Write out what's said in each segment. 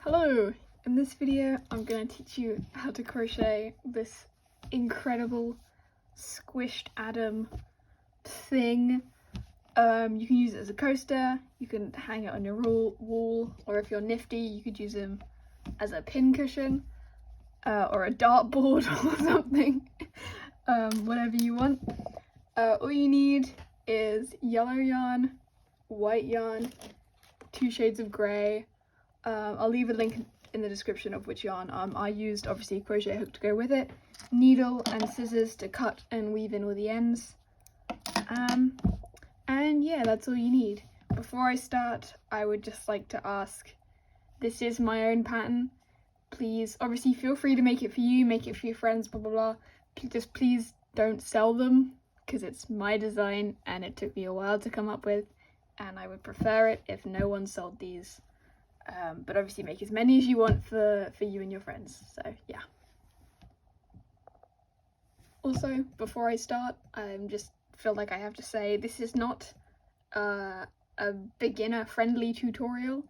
Hello! In this video I'm going to teach you how to crochet this incredible Squished Adam thing. You can use it as a coaster, you can hang it on your wall, or if you're nifty you could use him as a pin cushion or a dartboard or something, whatever you want. All you need is yellow yarn, white yarn, 2 shades of grey. I'll leave a link in the description of which yarn. I used obviously a crochet hook to go with it, needle and scissors to cut and weave in all the ends, and yeah, that's all you need. Before I start, I would just like to ask, this is my own pattern. Please, obviously feel free to make it for you, make it for your friends, blah blah blah. Just please don't sell them, because it's my design and it took me a while to come up with, and I would prefer it if no one sold these. But obviously make as many as you want for you and your friends, so yeah. Also, before I start, I just feel like I have to say this is not a beginner friendly tutorial.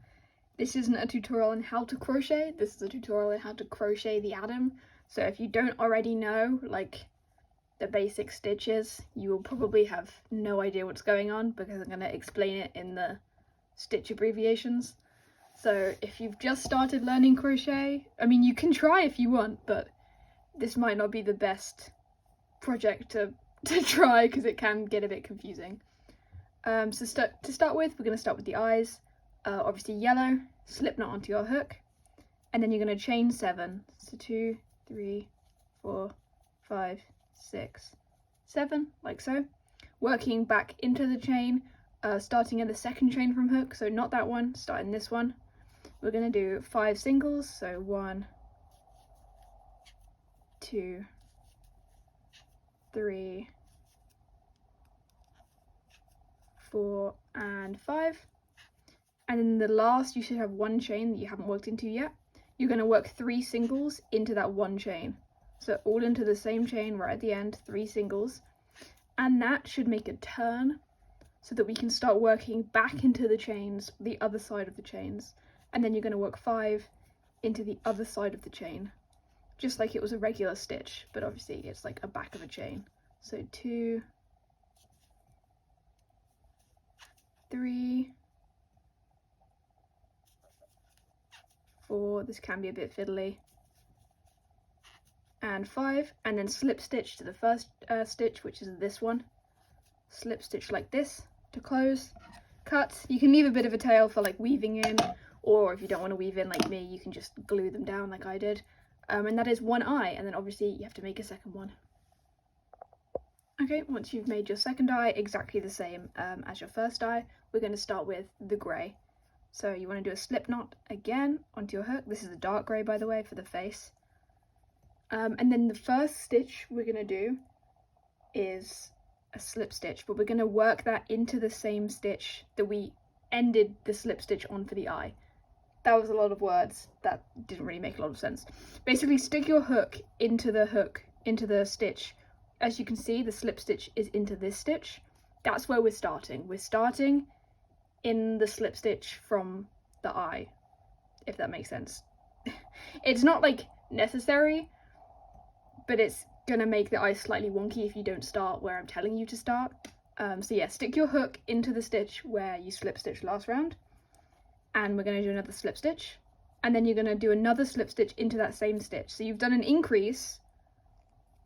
This isn't a tutorial on how to crochet, this is a tutorial on how to crochet the Adam. So if you don't already know like the basic stitches, you will probably have no idea what's going on because I'm going to explain it in the stitch abbreviations. So if you've just started learning crochet, I mean you can try if you want, but this might not be the best project to try because it can get a bit confusing. So to start with, we're going to start with the eyes. Obviously yellow, slip knot onto your hook, and then you're going to chain 7. So 2, 3, 4, 5, 6, 7, like so. Working back into the chain, starting in the second chain from hook, so not that one, start in this one. We're going to do 5 singles, so 1, 2, 3, 4, and 5. And in the last, you should have 1 chain that you haven't worked into yet. You're going to work 3 singles into that 1 chain. So all into the same chain right at the end, 3 singles. And that should make a turn so that we can start working back into the chains, the other side of the chains. And then you're going to work 5 into the other side of the chain, just like it was a regular stitch, but obviously it's like a back of a chain. So 2, 3, 4, this can be a bit fiddly, and 5, and then slip stitch to the first stitch, which is this one. Slip stitch like this to close, cut. You can leave a bit of a tail for like weaving in, or if you don't want to weave in like me, you can just glue them down like I did. And that is 1 eye, and then obviously you have to make a second one. Okay, once you've made your second eye exactly the same as your first eye, we're going to start with the grey. So you want to do a slip knot again onto your hook. This is the dark grey, by the way, for the face. And then the first stitch we're going to do is a slip stitch, but we're going to work that into the same stitch that we ended the slip stitch on for the eye. That was a lot of words, that didn't really make a lot of sense. Basically stick your hook, into the stitch. As you can see, the slip stitch is into this stitch. That's where we're starting. We're starting in the slip stitch from the eye, if that makes sense. It's not like necessary, but it's gonna make the eye slightly wonky if you don't start where I'm telling you to start. So yeah, stick your hook into the stitch where you slip stitched last round, and we're going to do another slip stitch, and then you're going to do another slip stitch into that same stitch. So you've done an increase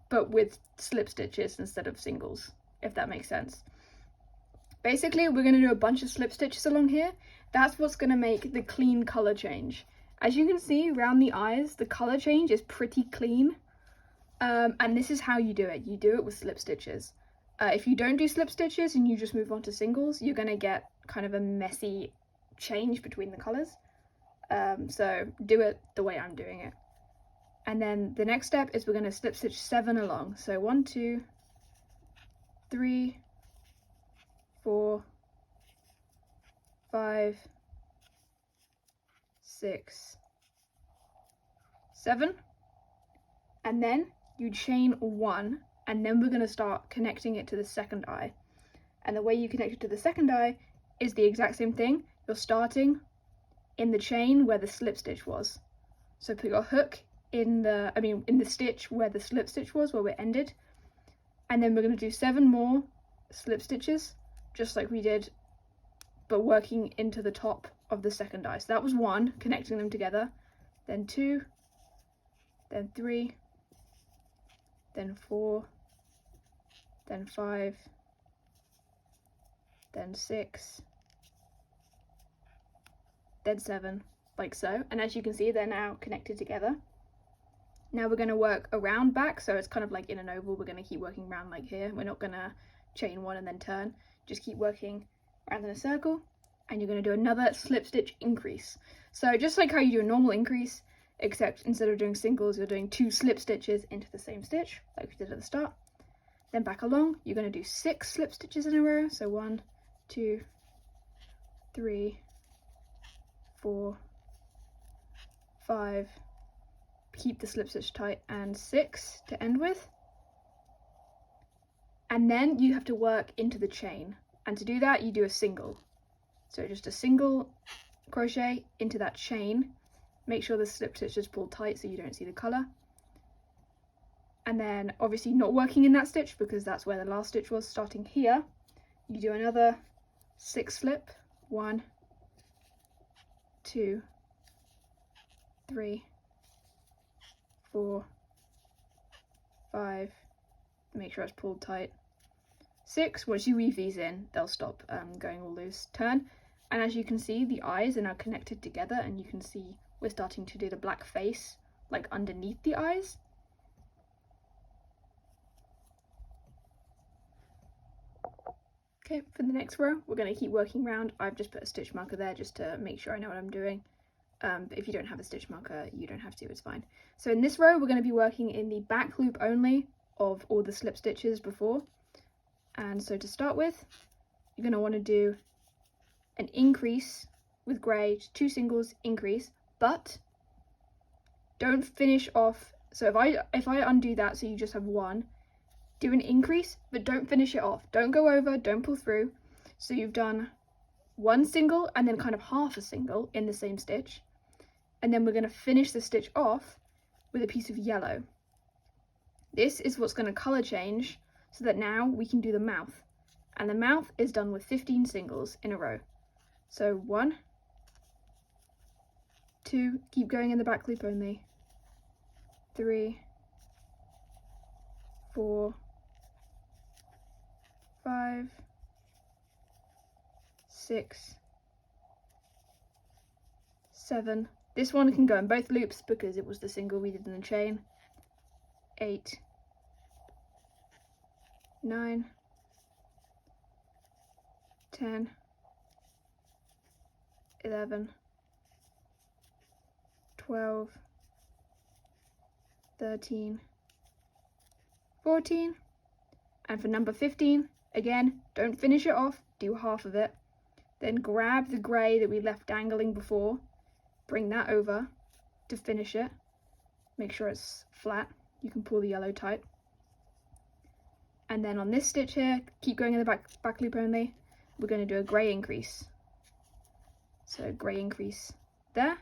but with slip stitches instead of singles, if that makes sense. Basically we're going to do a bunch of slip stitches along here. That's what's going to make the clean colour change. As you can see around the eyes, the colour change is pretty clean, and this is how you do it. You do it with slip stitches. If you don't do slip stitches and you just move on to singles, you're going to get kind of a messy change between the colours. So do it the way I'm doing it. And then the next step is we're going to slip stitch 7 along. So 1, 2, 3, 4, 5, 6, 7. And then you chain 1. And then we're going to start connecting it to the second eye. And the way you connect it to the second eye is the exact same thing. You're starting in the chain where the slip stitch was. So put your hook in the stitch where the slip stitch was, where we ended, and then we're going to do 7 more slip stitches, just like we did, but working into the top of the second die. So that was 1, connecting them together, then 2, then 3, then 4, then 5, then 6, then 7, like so. And as you can see, they're now connected together. Now we're going to work around back, so it's kind of like in an oval. We're going to keep working around like here. We're not going to chain 1 and then turn. Just keep working around in a circle, and you're going to do another slip stitch increase. So just like how you do a normal increase, except instead of doing singles, you're doing 2 slip stitches into the same stitch, like we did at the start. Then back along, you're going to do 6 slip stitches in a row. So 1, 2, 3, 4, 5, keep the slip stitch tight, and 6 to end with. And then you have to work into the chain, and to do that you do a single. So just a single crochet into that chain. Make sure the slip stitch is pulled tight so you don't see the colour. And then obviously not working in that stitch because that's where the last stitch was. Starting here, you do another 6 slip. 1, 2, 3, 4, 5, make sure it's pulled tight, 6. Once you weave these in, they'll stop going all loose. Turn, and as you can see, the eyes are now connected together, and you can see we're starting to do the black face like underneath the eyes. Okay, for the next row, we're going to keep working around. I've just put a stitch marker there just to make sure I know what I'm doing. But if you don't have a stitch marker, you don't have to, it's fine. So in this row, we're going to be working in the back loop only of all the slip stitches before. And so to start with, you're going to want to do an increase with grey, 2 singles, increase, but don't finish off. So if I undo that, so you just have 1, do an increase, but don't finish it off. Don't go over, don't pull through. So you've done 1 single and then kind of half a single in the same stitch. And then we're going to finish the stitch off with a piece of yellow. This is what's going to colour change so that now we can do the mouth. And the mouth is done with 15 singles in a row. So 1, 2, keep going in the back loop only, 3, 4, 5, 6, 7. This one can go in both loops because it was the single we did in the chain. 8, 9, 10, 11, 12, 13, 14, and for number 15, again, don't finish it off, do half of it, then grab the grey that we left dangling before, bring that over to finish it, make sure it's flat, you can pull the yellow tight, and then on this stitch here, keep going in the back loop only, we're going to do a grey increase. So grey increase there,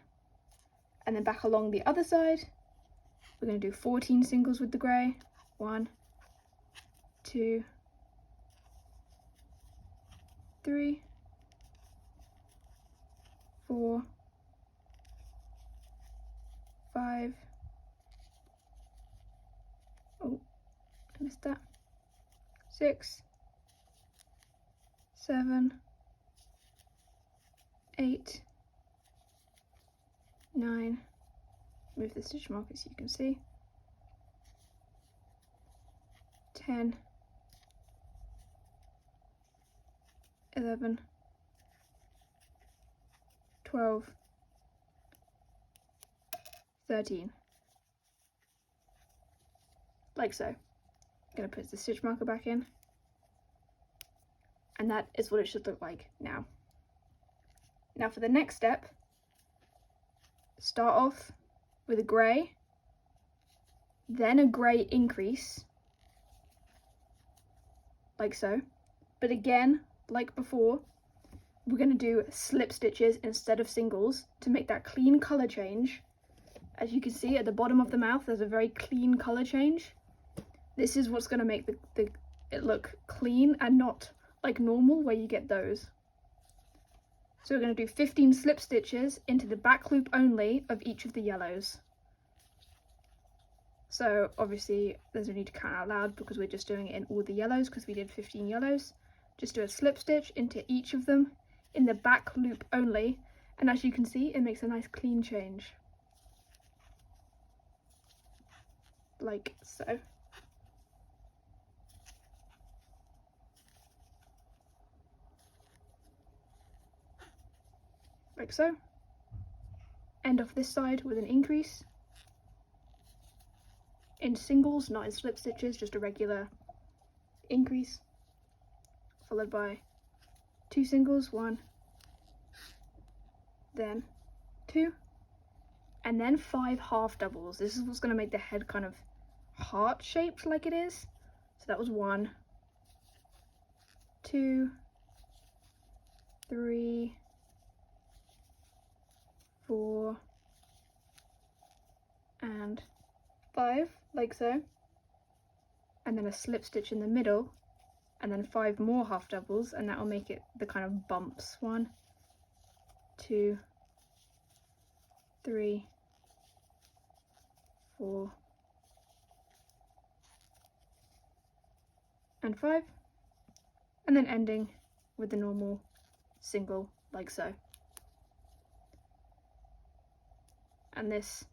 and then back along the other side, we're going to do 14 singles with the grey. 1, 2, 3, 4, 5. Oh, I missed that. 6, 7, 8, 9. Move the stitch marker so you can see. 10, 11, 12, 13. Like so. I'm going to put the stitch marker back in. And that is what it should look like now. Now for the next step, start off with a grey, then a grey increase, like so. But again, like before, we're going to do slip stitches instead of singles to make that clean colour change. As you can see at the bottom of the mouth, there's a very clean colour change. This is what's going to make it look clean and not like normal where you get those. So we're going to do 15 slip stitches into the back loop only of each of the yellows. So obviously there's no need to count out loud because we're just doing it in all the yellows because we did 15 yellows. Just do a slip stitch into each of them in the back loop only, and as you can see it makes a nice clean change. Like so. Like so. End off this side with an increase. In singles, not in slip stitches, just a regular increase. Followed by 2 singles, 1, then 2, and then 5 half doubles. This is what's going to make the head kind of heart shaped like it is. So that was 1, 2, 3, 4, and 5, like so, and then a slip stitch in the middle, and then 5 more half doubles, and that will make it the kind of bumps. 1, 2, 3, 4, and 5, and then ending with the normal single like so. And this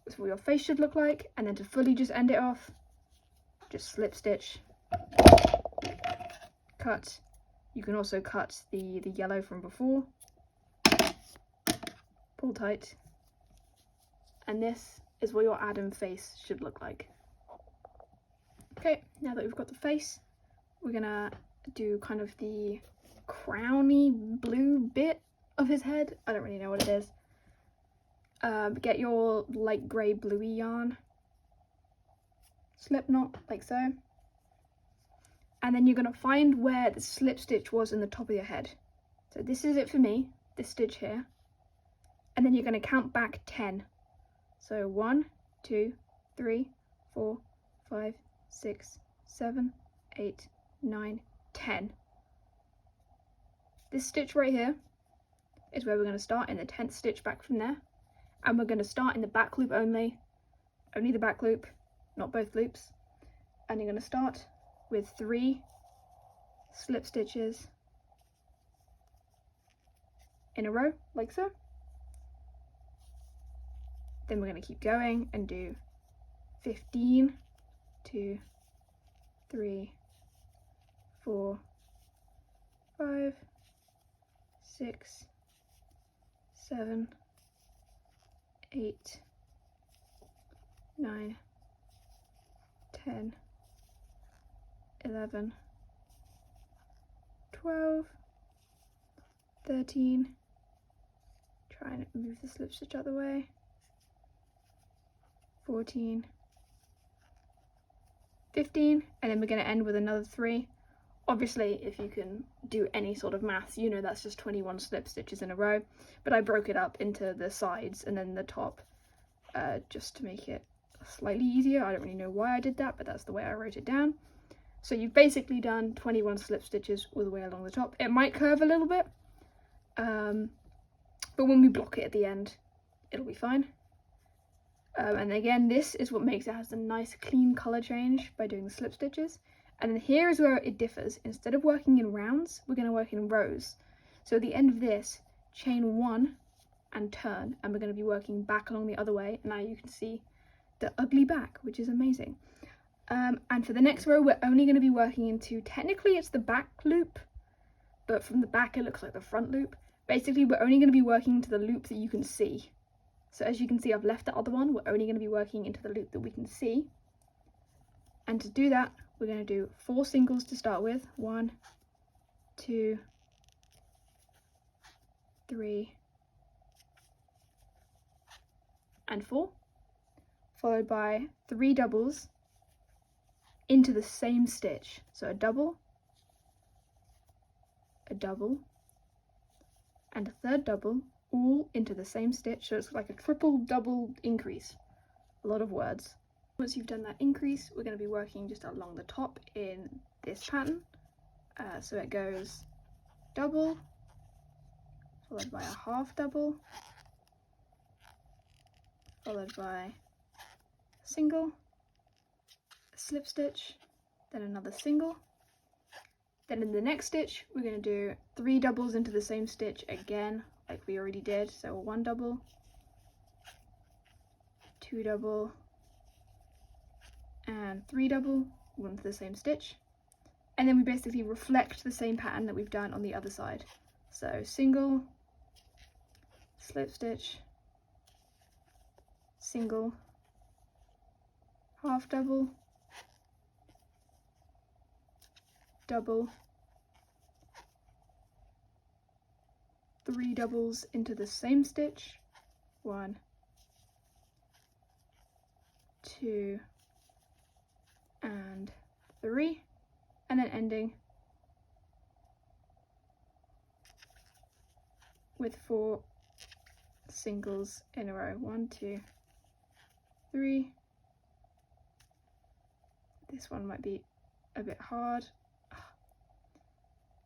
is what your face should look like. And then to fully just end it off, just slip stitch, cut. You can also cut the yellow from before, pull tight, and this is what your Adam face should look like. Okay, now that we've got the face, we're gonna do kind of the crowny blue bit of his head. I don't really know what it is. Get your light grey bluey yarn, slip knot like so, and then you're going to find where the slip stitch was in the top of your head. So this is it for me, this stitch here, and then you're going to count back 10. So 1, 2, 3, 4, 5, 6, 7, 8, 9, 10. This stitch right here is where we're going to start in the 10th stitch back from there. And we're going to start in the back loop only the back loop, not both loops. And you're going to start with 3 slip stitches in a row, like so. Then we're going to keep going and do 15, 2, 3, 4, 5, 6, 7, 8, 9, 10, 11, 12, 13, try and move the slip stitch out of the way, 14, 15, and then we're going to end with another 3. Obviously, if you can do any sort of maths, you know that's just 21 slip stitches in a row, but I broke it up into the sides and then the top just to make it slightly easier. I don't really know why I did that, but that's the way I wrote it down. So you've basically done 21 slip stitches all the way along the top. It might curve a little bit, but when we block it at the end, it'll be fine. And again, this is what makes it has a nice clean colour change by doing the slip stitches. And then here is where it differs. Instead of working in rounds, we're going to work in rows. So at the end of this, chain 1 and turn, and we're going to be working back along the other way. Now you can see the ugly back, which is amazing. And for the next row, we're only going to be working into, technically it's the back loop, but from the back it looks like the front loop. Basically, we're only going to be working into the loop that you can see. So as you can see, I've left the other one. We're only going to be working into the loop that we can see. And to do that, we're going to do 4 singles to start with. 1, 2, 3, and 4, followed by 3 doubles into the same stitch. So a double, and a third double, all into the same stitch. So it's like a triple double increase. A lot of words. Once you've done that increase, we're going to be working just along the top in this pattern. So it goes double, followed by a half double, followed by a single, a slip stitch, then another single. Then in the next stitch, we're going to do 3 doubles into the same stitch again, like we already did. So 1 double, 2 double, and 3 double, all into the same stitch. And then we basically reflect the same pattern that we've done on the other side. So single, slip stitch, single, half double, double, 3 doubles into the same stitch, 1, 2, and 3, and then ending with 4 singles in a row. 1, 2, 3. This one might be a bit hard.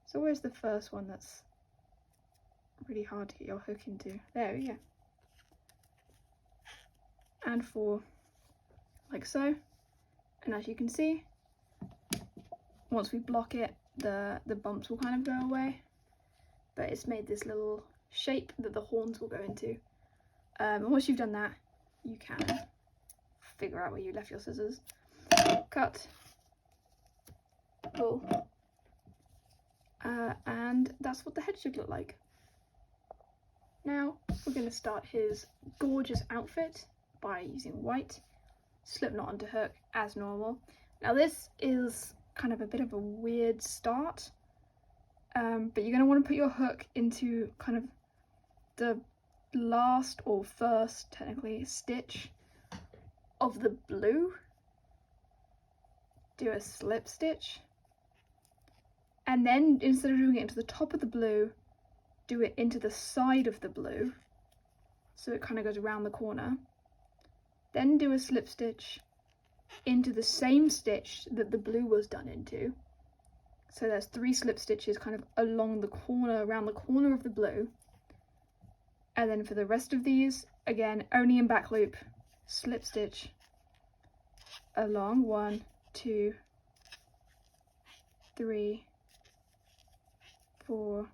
It's always the first one that's really hard to get your hook into. There we go. And 4, like so. And as you can see, once we block it, the bumps will kind of go away. But it's made this little shape that the horns will go into. And once you've done that, you can figure out where you left your scissors. Cut, pull, and that's what the head should look like. Now we're going to start his gorgeous outfit by using white, slip knot onto hook as normal. Now this is kind of a bit of a weird start, but you're going to want to put your hook into kind of the last or first technically stitch of the blue. Do a slip stitch, and then instead of doing it into the top of the blue, do it into the side of the blue, so it kind of goes around the corner. Then do a slip stitch into the same stitch that the blue was done into. So there's 3 slip stitches kind of along the corner, around the corner of the blue. And then for the rest of these, again, only in back loop, slip stitch along 1, 2, 3, 4,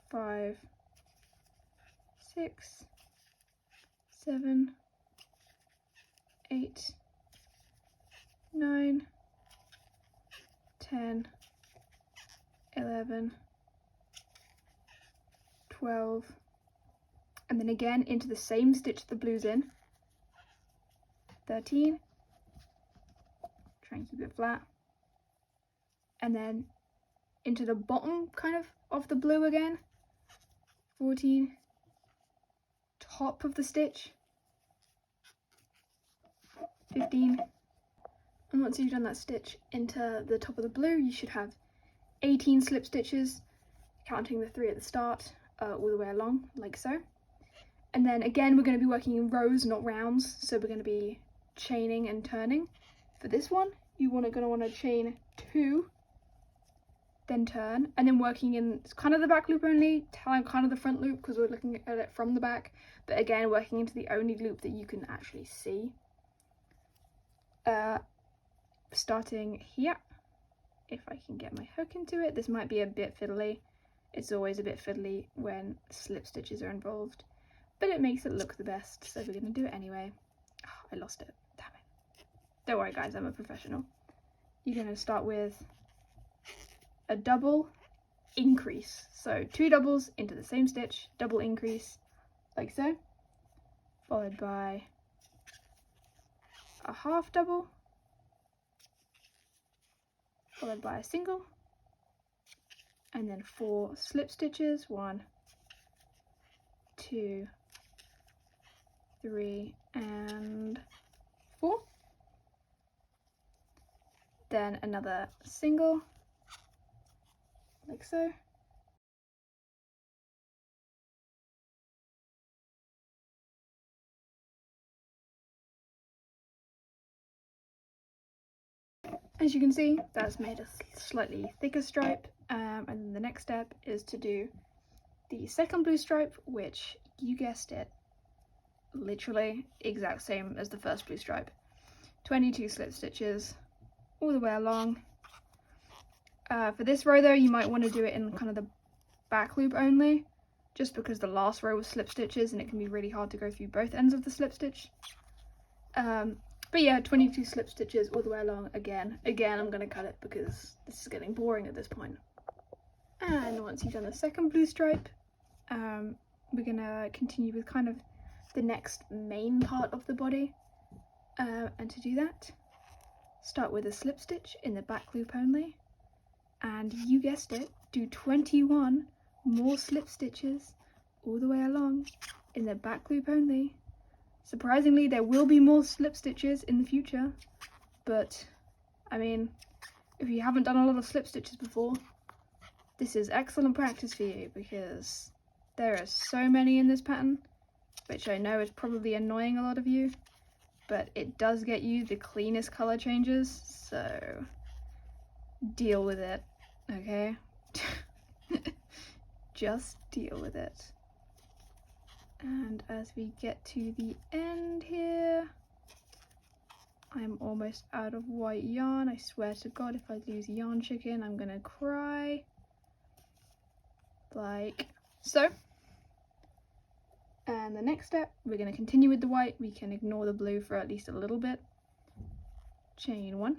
5, 6, 7, 8, 9, 10, 11, 12, and then again into the same stitch the blue's in, 13, try and keep it flat, and then into the bottom kind of the blue again, 14, top of the stitch, 15, and once you've done that stitch into the top of the blue, you should have 18 slip stitches, counting the 3 at the start, all the way along, like so. And then again, we're going to be working in rows, not rounds, so we're going to be chaining and turning. For this one, you're going to want to chain 2, then turn, and then working in kind of the back loop only, kind of the front loop because we're looking at it from the back, but again, working into the only loop that you can actually see. Starting here, if I can get my hook into it. This might be a bit fiddly. It's always a bit fiddly when slip stitches are involved, but it makes it look the best, so we're going to do it anyway. Oh, I lost it, damn it. Don't worry guys, I'm a professional. You're going to start with a double increase, so 2 doubles into the same stitch, double increase, like so, followed by a half double, followed by a single, and then 4 slip stitches, 1, 2, 3, and 4. Then another single, like so, As you can see, that's made a slightly thicker stripe, and then the next step is to do the second blue stripe, which, you guessed it, literally exact same as the first blue stripe. 22 slip stitches all the way along. For this row though, you might want to do it in kind of the back loop only, just because the last row was slip stitches and it can be really hard to go through both ends of the slip stitch. But yeah, 22 slip stitches all the way along again. Again, I'm going to cut it because this is getting boring at this point. And once you've done the second blue stripe, we're going to continue with kind of the next main part of the body. And to do that, start with a slip stitch in the back loop only. And you guessed it, do 21 more slip stitches all the way along in the back loop only. Surprisingly, there will be more slip stitches in the future, but I mean, if you haven't done a lot of slip stitches before, this is excellent practice for you, because there are so many in this pattern, which I know is probably annoying a lot of you, but it does get you the cleanest color changes, so deal with it, okay? Just deal with it. And as we get to the end here, I'm almost out of white yarn. I swear to God, if I lose yarn chicken, I'm gonna cry. Like so. And the next step, we're gonna continue with the white. We can ignore the blue for at least a little bit. Chain one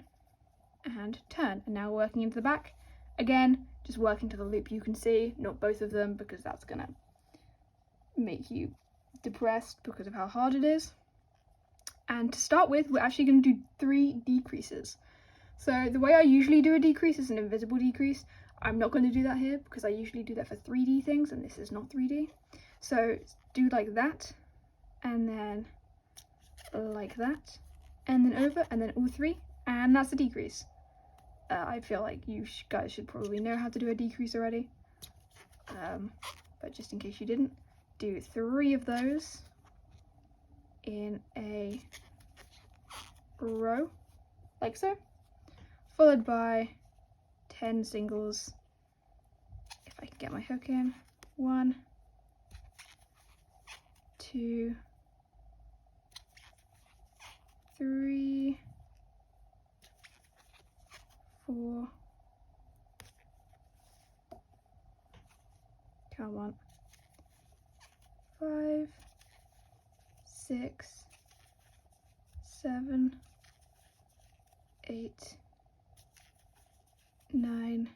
and turn. And now working into the back. Again, just working to the loop you can see, not both of them, because that's gonna make you depressed because of how hard it is. And to start with, we're actually going to do 3 decreases. So the way I usually do a decrease is an invisible decrease. I'm not going to do that here because I usually do that for 3D things, and this is not 3D. So do like that, and then like that, and then over, and then all 3, and that's a decrease. I feel like you guys should probably know how to do a decrease already, but just in case you didn't, do 3 of those in a row, like so, followed by 10 singles. If I can get my hook in. 1, 2, 3, 4, come on, 5, 6, 7, 8, 9,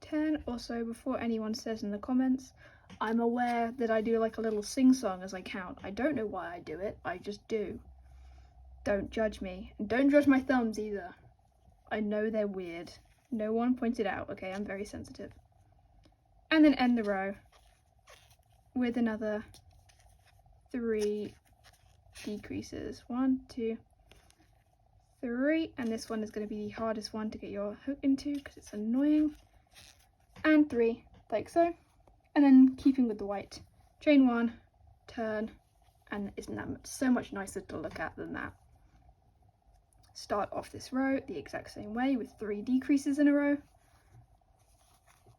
10. Also, before anyone says in the comments, I'm aware that I do like a little sing-song as I count. I don't know why I do it, I just do. Don't judge me, and don't judge my thumbs either. I know they're weird. No one pointed out, okay? I'm very sensitive. And then end the row with another 3 decreases. 1, 2, 3, and this one is going to be the hardest one to get your hook into because it's annoying. And 3, like so. And then keeping with the white, chain 1, turn, and isn't that so much nicer to look at than that? Start off this row the exact same way with 3 decreases in a row.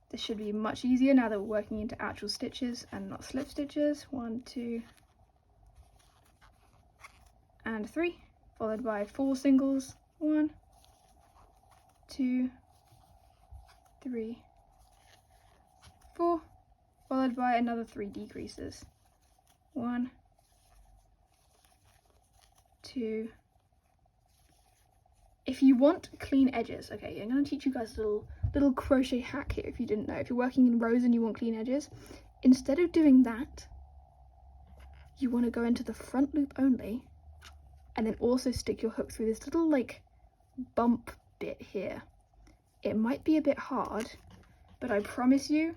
This should be much easier now that we're working into actual stitches and not slip stitches. 1, 2, and 3, followed by 4 singles. 1, 2, 3, 4, followed by another 3 decreases. 1, 2. If you want clean edges, okay, I'm going to teach you guys a little crochet hack here if you didn't know. If you're working in rows and you want clean edges, instead of doing that, you want to go into the front loop only, and then also stick your hook through this little like bump bit here. It might be a bit hard, but I promise you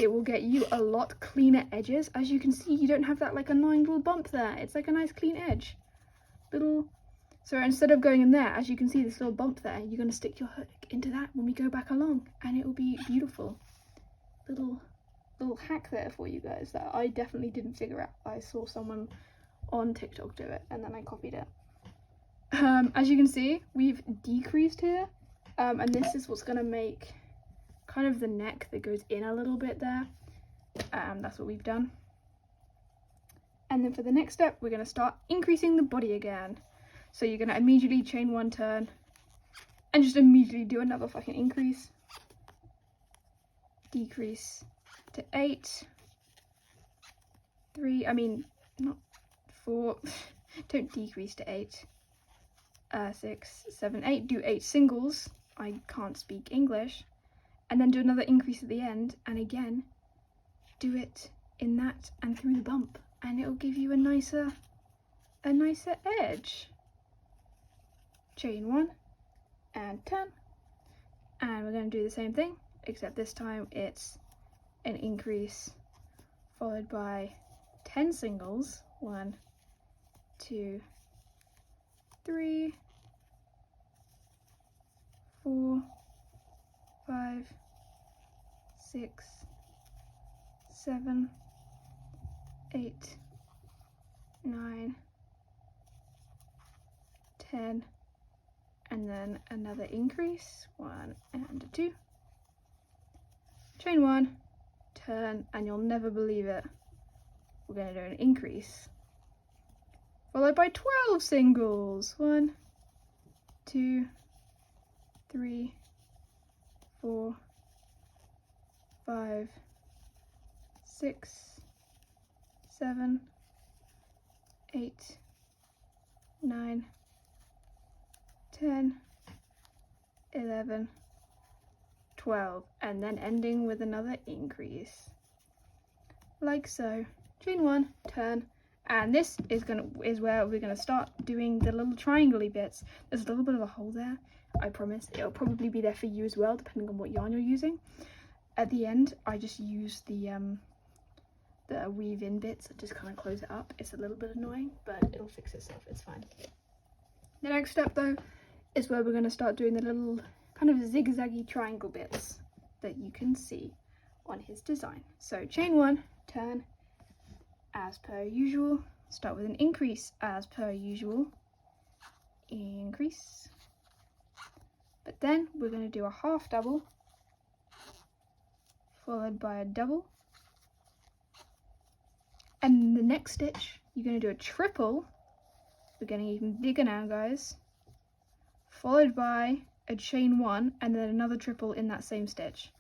it will get you a lot cleaner edges. As you can see, you don't have that like annoying little bump there. It's like a nice clean edge. So instead of going in there, as you can see this little bump there, you're going to stick your hook into that when we go back along, and it will be beautiful. Little hack there for you guys that I definitely didn't figure out. I saw someone on TikTok do it and then I copied it. As you can see, we've decreased here And this is what's going to make kind of the neck that goes in a little bit there. That's what we've done. And then for the next step, we're going to start increasing the body again. So you're going to immediately chain 1 turn and just immediately do another fucking increase. Decrease to 8. 3, I mean, not 4. Don't decrease to 8. 6, 7, 8. Do 8 singles. I can't speak English. And then do another increase at the end. And again, do it in that and through the bump. And it'll give you a nicer edge. Chain 1 and turn. And we're going to do the same thing, except this time it's an increase followed by 10 singles. 1, 2, 3, 4, 5, 6, 7, 8, 9, 10, and then another increase, 1 and 2. Chain 1, turn, and you'll never believe it. We're going to do an increase, followed by 12 singles. 1, 2, 3, 4, 5, 6, 7, 8, 9, 10, 11, 12, and then ending with another increase, like so. Chain 1, turn, and this is where we're gonna start doing the little triangle-y bits. There's a little bit of a hole there. I promise it'll probably be there for you as well, depending on what yarn you're using. At the end, I just use the weave-in bits that just kind of close it up. It's a little bit annoying, but it'll fix itself. It's fine. The next step, though, is where we're going to start doing the little kind of zigzaggy triangle bits that you can see on his design. So chain 1, turn, as per usual. Start with an increase as per usual. Increase. But then we're going to do a half double, followed by a double. And the next stitch, you're going to do a triple. We're getting even bigger now, guys. Followed by a chain 1 and then another triple in that same stitch.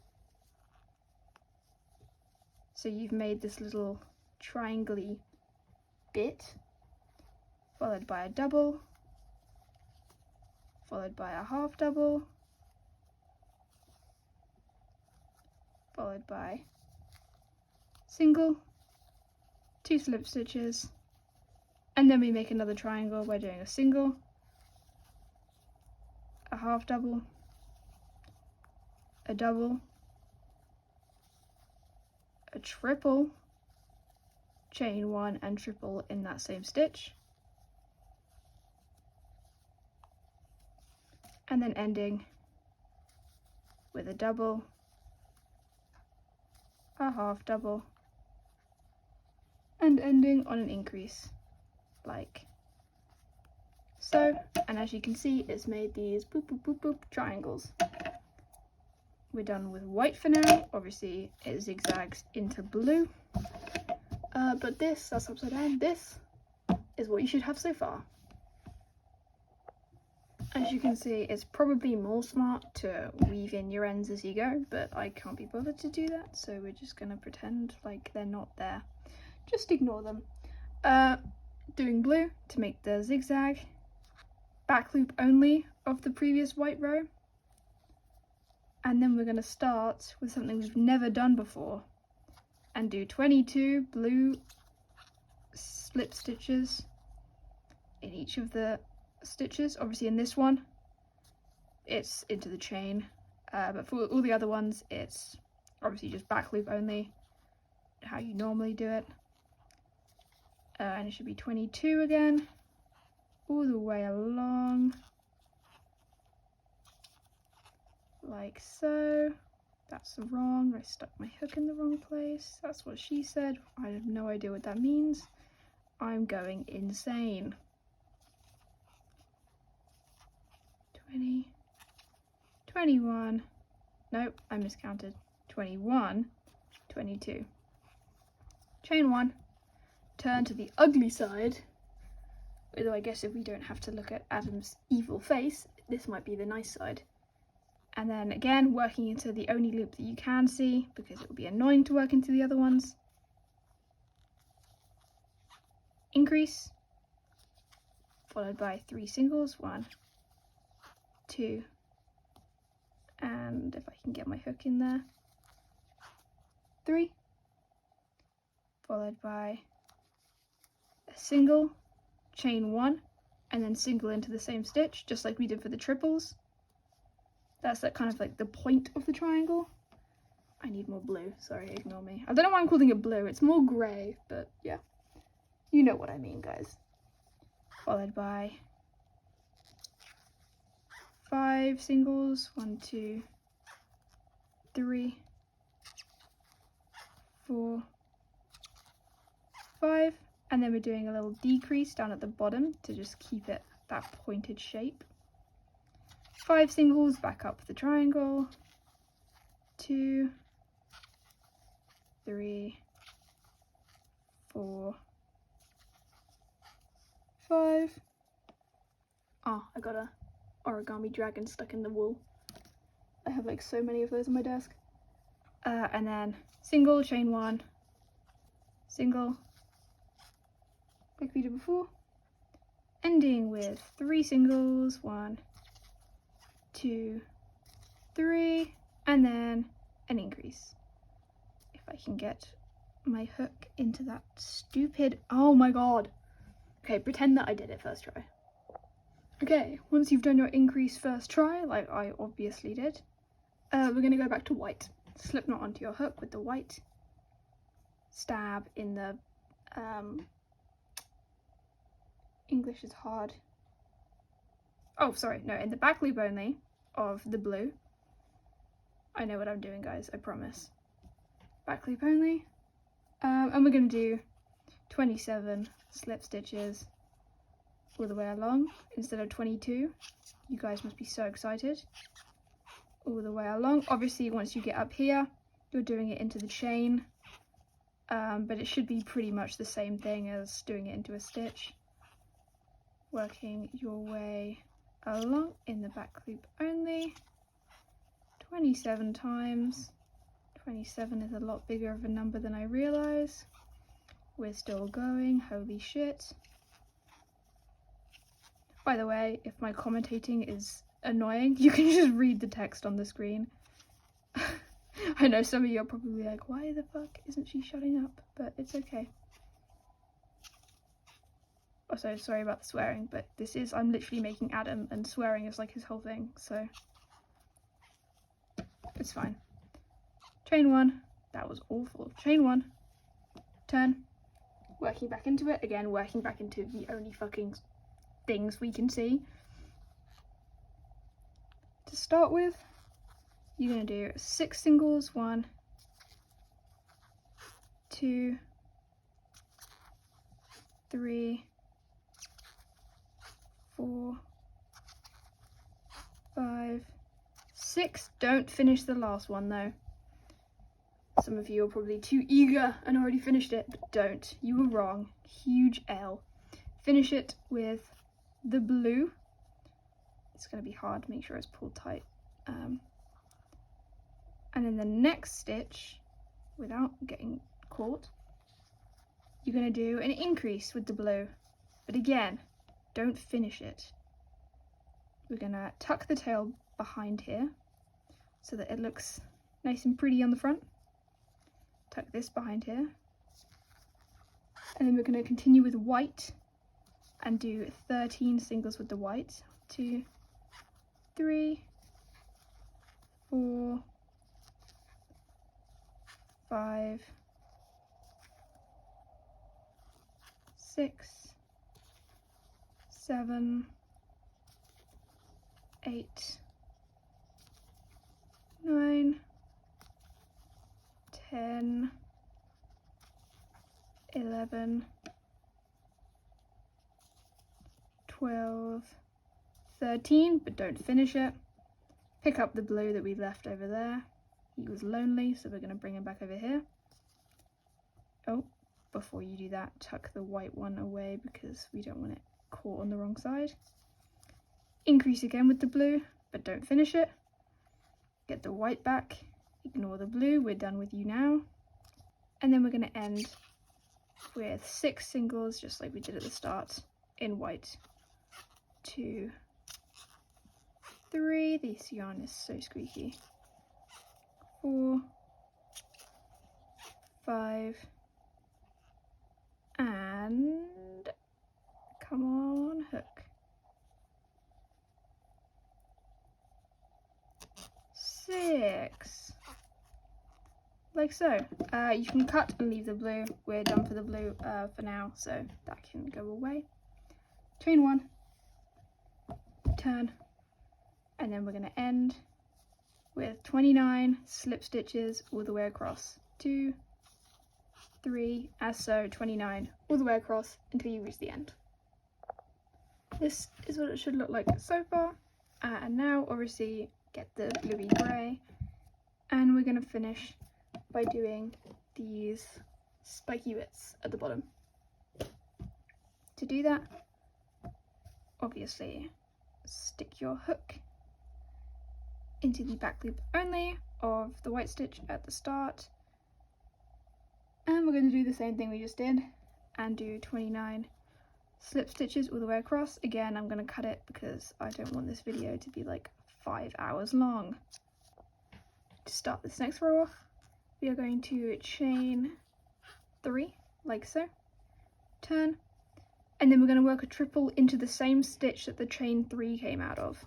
So you've made this little triangle-y bit, followed by a double, followed by a half double, followed by single, 2 slip stitches, and then we make another triangle by doing a single, a half double, a double, a triple, chain 1 and triple in that same stitch, and then ending with a double, a half double, and ending on an increase like so. And as you can see, it's made these boop boop boop boop triangles. We're done with white for now. Obviously it zigzags into blue, but that's upside down. This is what you should have so far. As you can see, it's probably more smart to weave in your ends as you go, but I can't be bothered to do that, so we're just gonna pretend like they're not there. Just ignore them. Doing blue to make the zigzag, back loop only of the previous white row, and then we're going to start with something we've never done before and do 22 blue slip stitches in each of the stitches. Obviously in this one it's into the chain, but for all the other ones it's obviously just back loop only, how you normally do it. And it should be 22 again, all the way along, like so. That's wrong, I stuck my hook in the wrong place. That's what she said. I have no idea what that means. I'm going insane. 20, 21, nope, I miscounted, 21, 22. Chain 1, turn to the ugly side, although I guess if we don't have to look at Adam's evil face, this might be the nice side. And then again, working into the only loop that you can see, because it will be annoying to work into the other ones. Increase, followed by 3 singles, 1, 2, and if I can get my hook in there, 3, followed by a single, chain 1, and then single into the same stitch, just like we did for the triples. That's that kind of like the point of the triangle. I need more blue, sorry, ignore me. I don't know why I'm calling it blue, it's more grey, but yeah. You know what I mean, guys. Followed by 5 singles, 1, 2, 3, 4, 5, and then we're doing a little decrease down at the bottom to just keep it that pointed shape. 5 singles, back up the triangle, 2, 3, 4, 5. Oh, I got a origami dragon stuck in the wool. I have like so many of those on my desk. And then single, chain 1, single, like we did before, ending with 3 singles, 1, 2, 3, and then an increase. If I can get my hook into that stupid, oh my god. Okay, pretend that I did it first try. Okay, once you've done your increase first try, like I obviously did, we're going to go back to white. Slip knot onto your hook with the white, stab in the, English is hard. Oh, sorry, no, in the back loop only of the blue. I know what I'm doing, guys, I promise. Back loop only. And we're going to do 27 slip stitches all the way along instead of 22. You guys must be so excited. All the way along. Obviously, once you get up here, you're doing it into the chain, but it should be pretty much the same thing as doing it into a stitch. Working your way along in the back loop only. 27 times. 27 is a lot bigger of a number than I realise. We're still going, holy shit. By the way, if my commentating is annoying, you can just read the text on the screen. I know some of you are probably like, why the fuck isn't she shutting up? But it's okay. Also, sorry about the swearing, but this is, I'm literally making Adam and swearing is like his whole thing, so it's fine. Chain 1, that was awful. Chain 1, turn, working back into it, again working back into the only fucking things we can see. To start with, you're going to do 6 singles, 1, 2, 3, 4, 5, 6. Don't finish the last one though. Some of you are probably too eager and already finished it, but don't. You were wrong. Huge L. Finish it with the blue. It's going to be hard, make sure it's pulled tight. And in the next stitch, without getting caught, you're going to do an increase with the blue. But again, don't finish it. We're going to tuck the tail behind here so that it looks nice and pretty on the front. Tuck this behind here. And then we're going to continue with white and do 13 singles with the white. 2, 3, 4, 5, 6, 7, 8, 9, 10, 11, 12, 13, but don't finish it. pick up the blue that we left over there. He was lonely, so we're going to bring him back over here. Oh, before you do that, tuck the white one away because we don't want it caught on the wrong side. Increase again with the blue, but don't finish it. Get the white back, ignore the blue, we're done with you now. And then we're going to end with 6 singles, just like we did at the start, in white. 2, 3, this yarn is so squeaky. 4, 5, and come on, hook. 6, like so. You can cut and leave the blue. We're done for the blue for now, so that can go away. Chain 1, turn, and then we're going to end with 29 slip stitches all the way across. 2, 3, as so, 29 all the way across until you reach the end. This is what it should look like so far. And now obviously get the bluey grey, and we're going to finish by doing these spiky bits at the bottom. To do that, obviously stick your hook into the back loop only of the white stitch at the start, and we're going to do the same thing we just did and do 29 slip stitches all the way across. Again, I'm going to cut it because I don't want this video to be like 5 hours long. To start this next row off, we are going to chain 3 like so, turn, and then we're going to work a triple into the same stitch that the chain 3 came out of.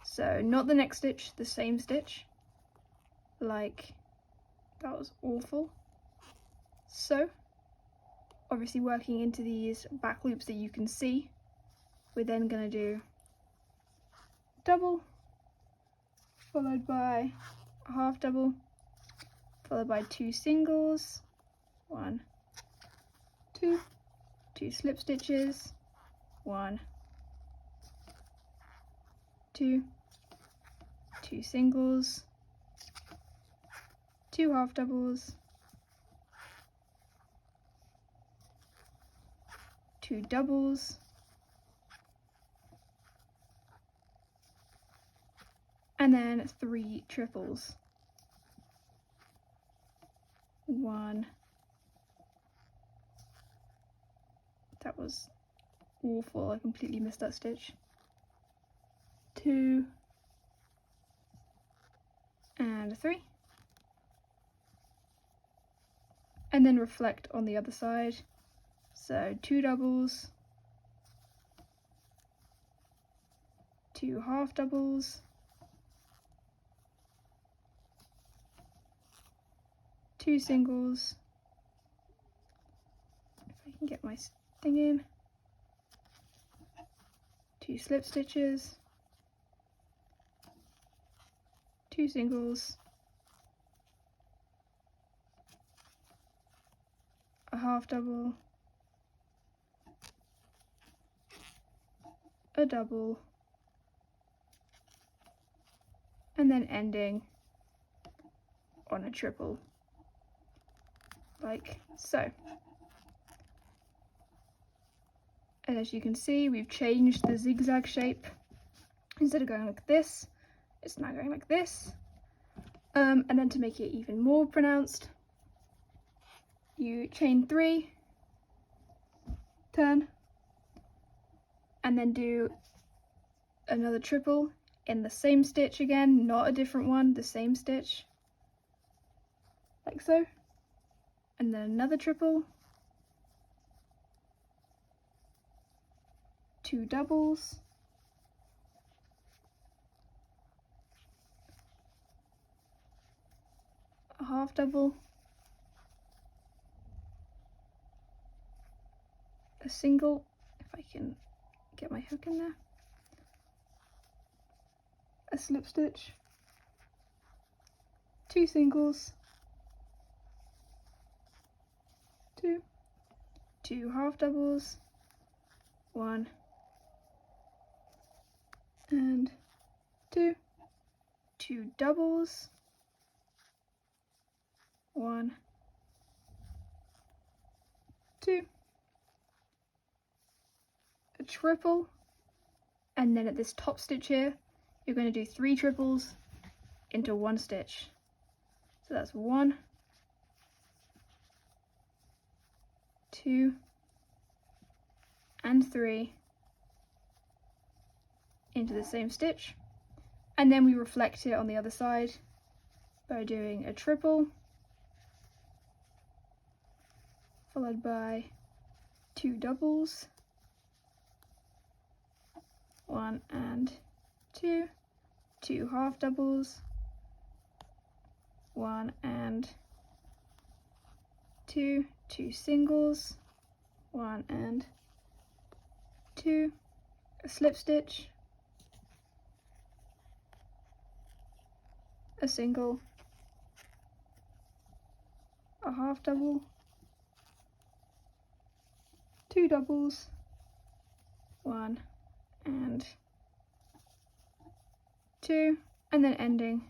So not the next stitch, the same stitch. Like, that was awful. So obviously working into these back loops that you can see, we're then going to do double, followed by a half double, followed by 2 singles, 1, 2, 2 slip stitches, 1, 2, 2 singles, 2 half doubles, 2 doubles, and then 3 triples. 1, that was awful, I completely missed that stitch. 2, and 3, and then reflect on the other side. So 2 doubles, 2 half doubles, 2 singles, if I can get my thing in, 2 slip stitches, 2 singles, a half double, a double, and then ending on a triple, like so. And as you can see, we've changed the zigzag shape. Instead of going like this, it's now going like this. And then to make it even more pronounced, you chain 3, turn, and then do another triple in the same stitch again, not a different one, the same stitch, like so, and then another triple, 2 doubles, a half double, a single, if I can get my hook in there, a slip stitch, 2 singles, 2, 2 half doubles, 1, and 2, 2 doubles, 1, 2, a triple, and then at this top stitch here you're going to do 3 triples into 1 stitch. So that's 1, 2, and 3 into the same stitch, and then we reflect it on the other side by doing a triple followed by 2 doubles, 1 and 2, 2 half doubles, 1 and 2, 2 singles, 1 and 2, a slip stitch, a single, a half double, 2 doubles, 1 and 2, and then ending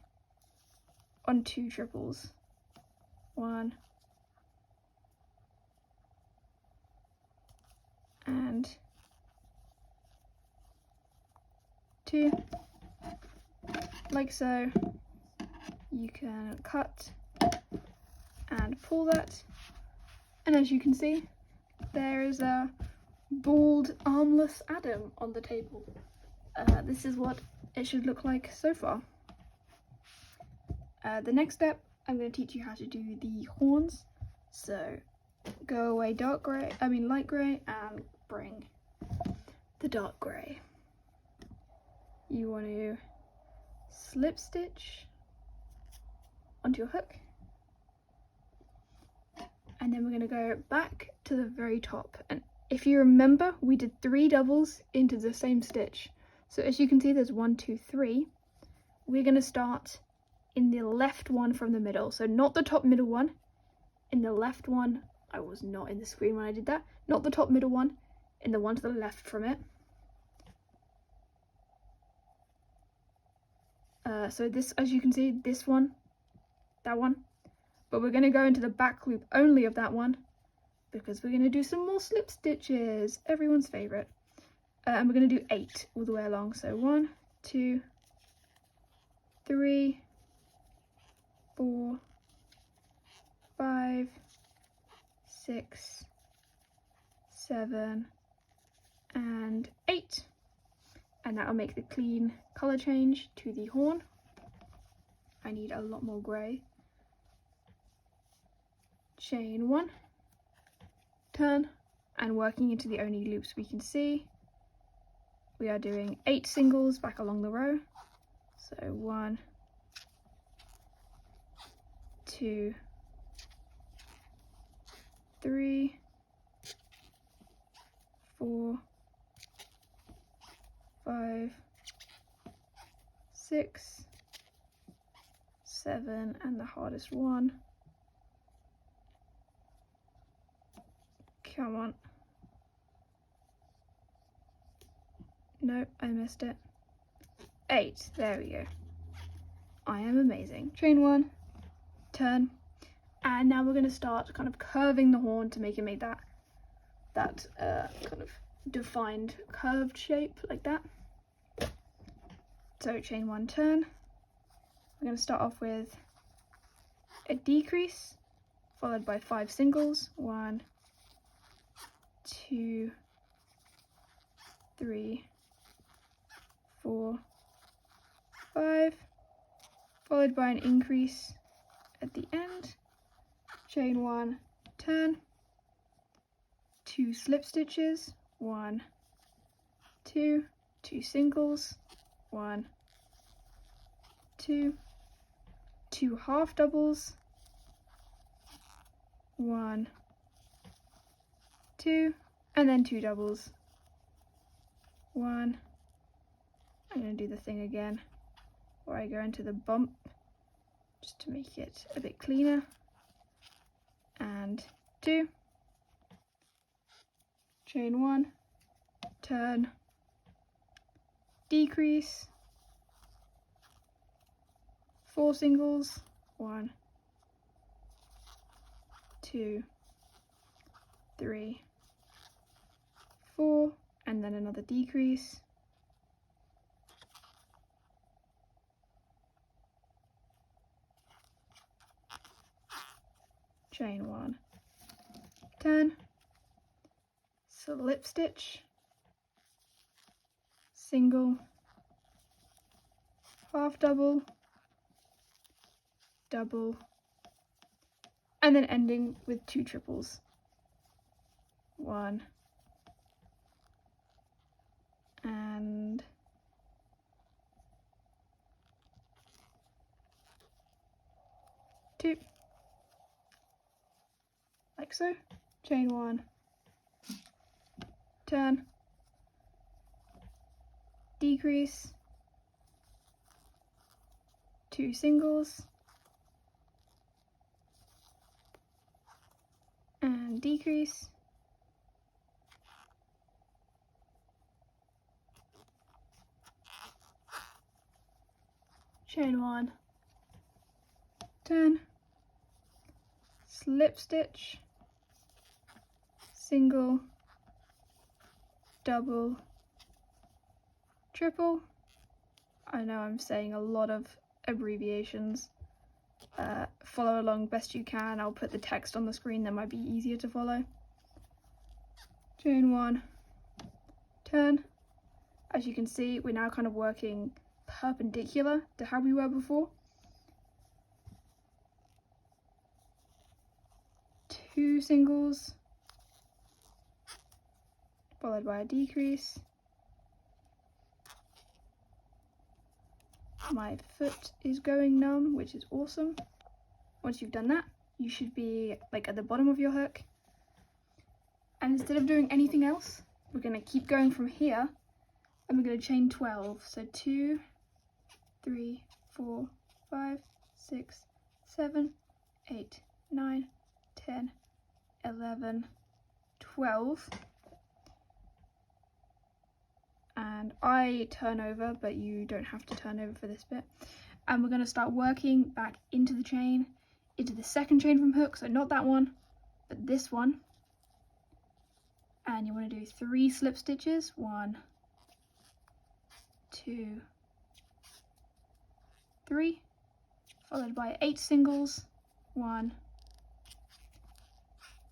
on 2 triples, 1 and 2, like so. You can cut and pull that, and as you can see, there is a bald, armless Adam on the table. This is what it should look like so far. The next step, I'm going to teach you how to do the horns. So go away light grey, and bring the dark grey. You want to slip stitch onto your hook, and then we're going to go back to the very top, and if you remember, we did 3 doubles into the same stitch. So as you can see, there's 1, 2, 3. We're going to start in the left one from the middle, so not the top middle one, in the left one. I was not in the screen when I did that. Not the top middle one, in the one to the left from it. So this, as you can see, this one, that one, but we're going to go into the back loop only of that one because we're going to do some more slip stitches, everyone's favourite. And we're going to do 8 all the way along. So 1, 2, 3, 4, 5, 6, 7, and 8. And that'll make the clean colour change to the horn. I need a lot more grey. Chain 1, turn, and working into the only loops we can see, we are doing 8 singles back along the row. So 1, 2, 3, 4, 5, 6, 7, and the hardest one. Come on. No, I missed it. 8, there we go. I am amazing. Chain 1, turn, and now we're going to start kind of curving the horn to make it that kind of defined curved shape like that. So chain 1, turn. We're going to start off with a decrease followed by 5 singles. 1, 2, 3, 4, 5, followed by an increase at the end. Chain 1, turn, 2 slip stitches, 1, 2, 2 singles, 1, 2, 2 half doubles, 1, 2, and then 2 doubles, 1. I'm going to do the thing again where I go into the bump just to make it a bit cleaner, and 2, chain 1, turn, decrease, 4 singles, 1, 2, 3, 4, and then another decrease, chain 1, turn, slip stitch, single, half double, double, and then ending with 2 triples, 1 and 2, like so, chain 1, turn, decrease, 2 singles, and decrease, chain 1, turn, slip stitch, single, double, triple. I know I'm saying a lot of abbreviations. Follow along best you can. I'll put the text on the screen, that might be easier to follow. Chain 1, turn. As you can see, we're now kind of working perpendicular to how we were before. 2 singles, followed by a decrease. My foot is going numb, which is awesome. Once you've done that, you should be like at the bottom of your hook. And instead of doing anything else, we're going to keep going from here, and we're going to chain 12. So 2, 3, 4, 5, 6, 7, 8, 9, 10, 11, 12. And I turn over, but you don't have to turn over for this bit. And we're going to start working back into the chain, into the second chain from hook, so not that one, but this one. And you want to do 3 slip stitches, 1, 2, 3, followed by 8 singles, 1,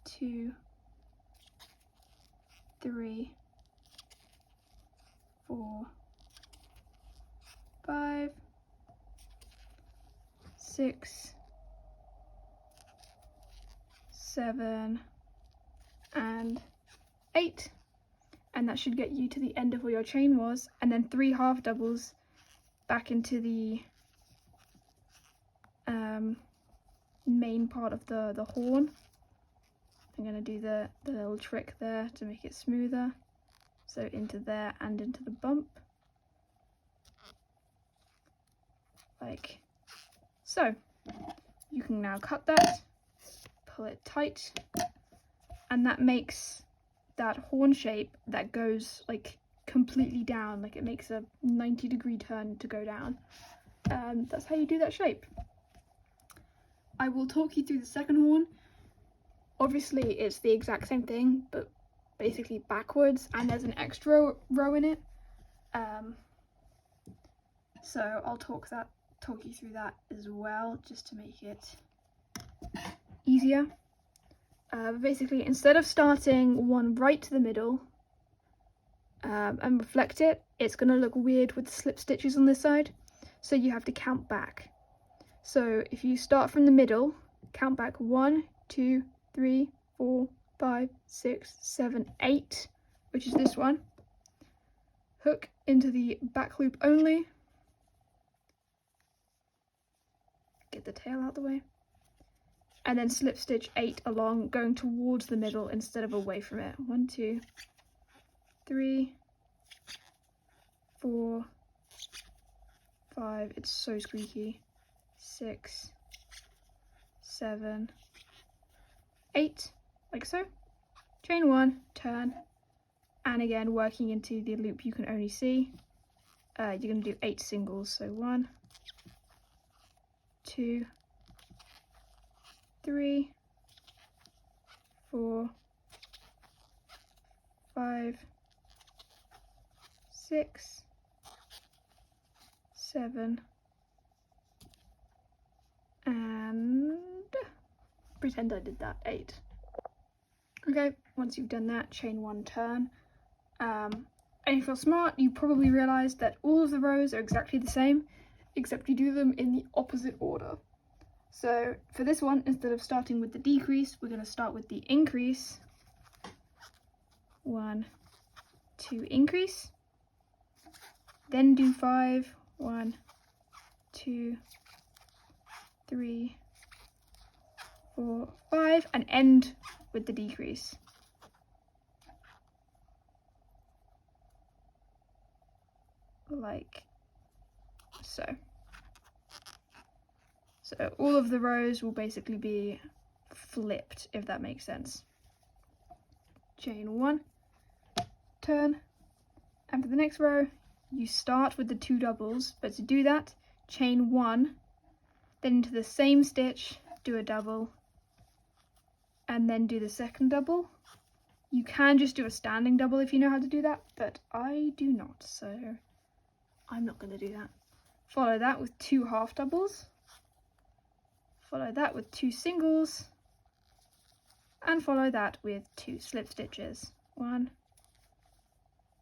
2, 3, 4, 5, 6, 7, and 8, and that should get you to the end of where your chain was, and then 3 half doubles back into the main part of the horn. I'm going to do the little trick there to make it smoother, so into there and into the bump, like so. You can now cut that, pull it tight, and that makes that horn shape that goes like completely down, like it makes a 90-degree turn to go down. That's how you do that shape. I will talk you through the second horn. Obviously it's the exact same thing, but basically backwards, and there's an extra row in it. So I'll talk you through that as well, just to make it easier. Basically, instead of starting one right to the middle and reflect it, it's going to look weird with the slip stitches on this side, so you have to count back. So if you start from the middle, count back 1, 2, 3, 4, 5, 6, 7, 8, which is this one. Hook into the back loop only. Get the tail out the way. And then slip stitch 8 along, going towards the middle instead of away from it. 1, 2, 3, 4, 5, it's so squeaky. 6, 7, 8, like so. Chain 1, turn, and again working into the loop you can only see. You're going to do 8 singles, so 1, 2, 3, 4, 5, 6, 7, and pretend I did that, 8. Okay, once you've done that, chain 1, turn. And if you're smart, you probably realise that all of the rows are exactly the same, except you do them in the opposite order. So for this one, instead of starting with the decrease, we're going to start with the increase. 1, 2, increase. Then do 5, 1, 2, 3, 4, 5, and end with the decrease. Like so. So all of the rows will basically be flipped, if that makes sense. Chain 1, turn, and for the next row, you start with the 2 doubles, but to do that, chain 1, then into the same stitch, do a double, and then do the second double. You can just do a standing double if you know how to do that, but I do not, so I'm not going to do that. Follow that with 2 half doubles, follow that with 2 singles, and follow that with 2 slip stitches. 1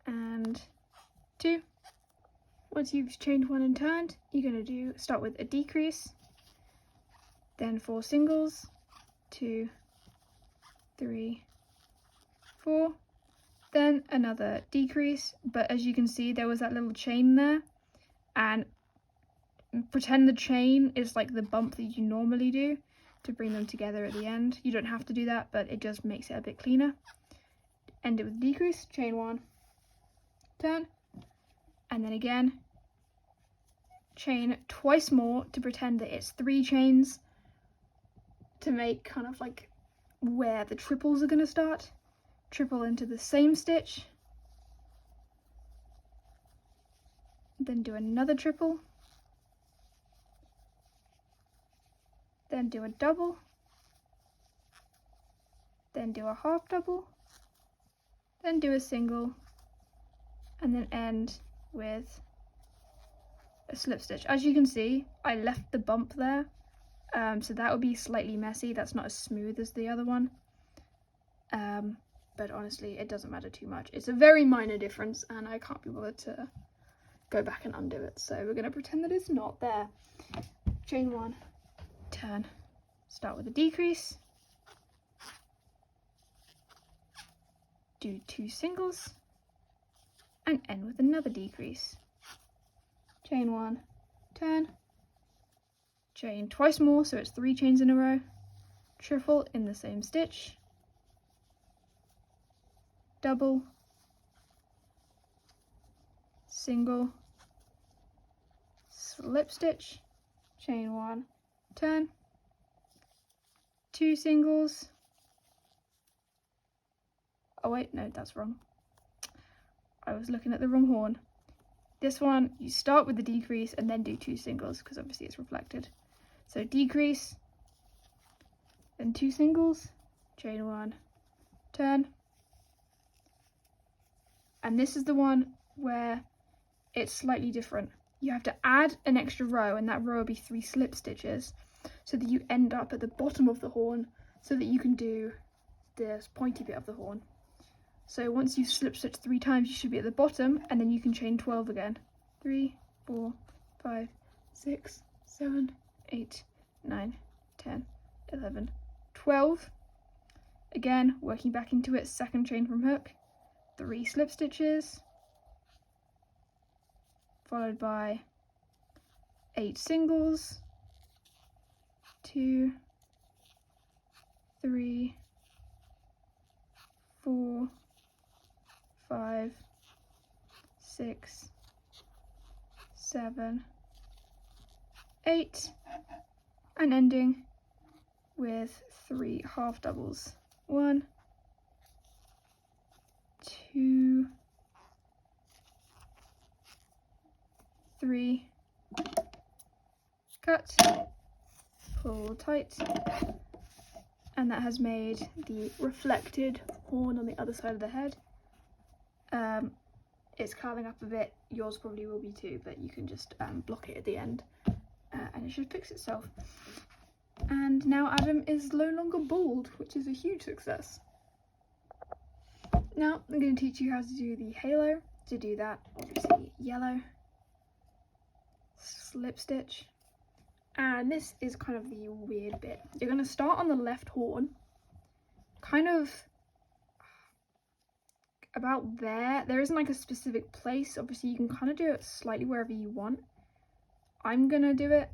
and 2. Once you've chained 1 and turned, you're going to start with a decrease, then 4 singles, 2, 3, 4, then another decrease, but as you can see there was that little chain there, and pretend the chain is like the bump that you normally do to bring them together at the end. You don't have to do that, but it just makes it a bit cleaner. End it with a decrease, chain 1, turn, and then again chain twice more to pretend that it's 3 chains to make kind of like where the triples are going to start. Triple into the same stitch, then do another triple, then do a double, then do a half double, then do a single, and then end with a slip stitch. As you can see, I left the bump there, so that would be slightly messy. That's not as smooth as the other one, but honestly it doesn't matter too much. It's a very minor difference and I can't be bothered to go back and undo it, so we're going to pretend that it's not there. Chain 1, turn, start with a decrease, do 2 singles, and end with another decrease. Chain 1, turn, chain twice more, so it's 3 chains in a row, triple in the same stitch, double, single, slip stitch, chain 1, turn, 2 singles. Oh wait, no, that's wrong. I was looking at the wrong horn. This one, you start with the decrease and then do 2 singles because obviously it's reflected. So decrease, then 2 singles, chain 1, turn. And this is the one where it's slightly different. You have to add an extra row, and that row will be 3 slip stitches, so that you end up at the bottom of the horn so that you can do this pointy bit of the horn. So once you've slip stitched 3 times, you should be at the bottom, and then you can chain 12 again. 3, 4, 5, 6, 7, 8, 9, 10, 11, 12. Again, working back into it, second chain from hook, 3 slip stitches, followed by 8 singles, 2, 3, 4, 5, 6, 7, 8, and ending with 3 half doubles. 1, 2, 3, cut, pull tight, and that has made the reflected horn on the other side of the head. It's curling up a bit, yours probably will be too, but you can just block it at the end and it should fix itself. And now Adam is no longer bald, which is a huge success. Now I'm going to teach you how to do the halo. To do that, obviously yellow, slip stitch, and this is kind of the weird bit. You're going to start on the left horn, kind of about there. There isn't like a specific place, obviously you can kind of do it slightly wherever you want. I'm going to do it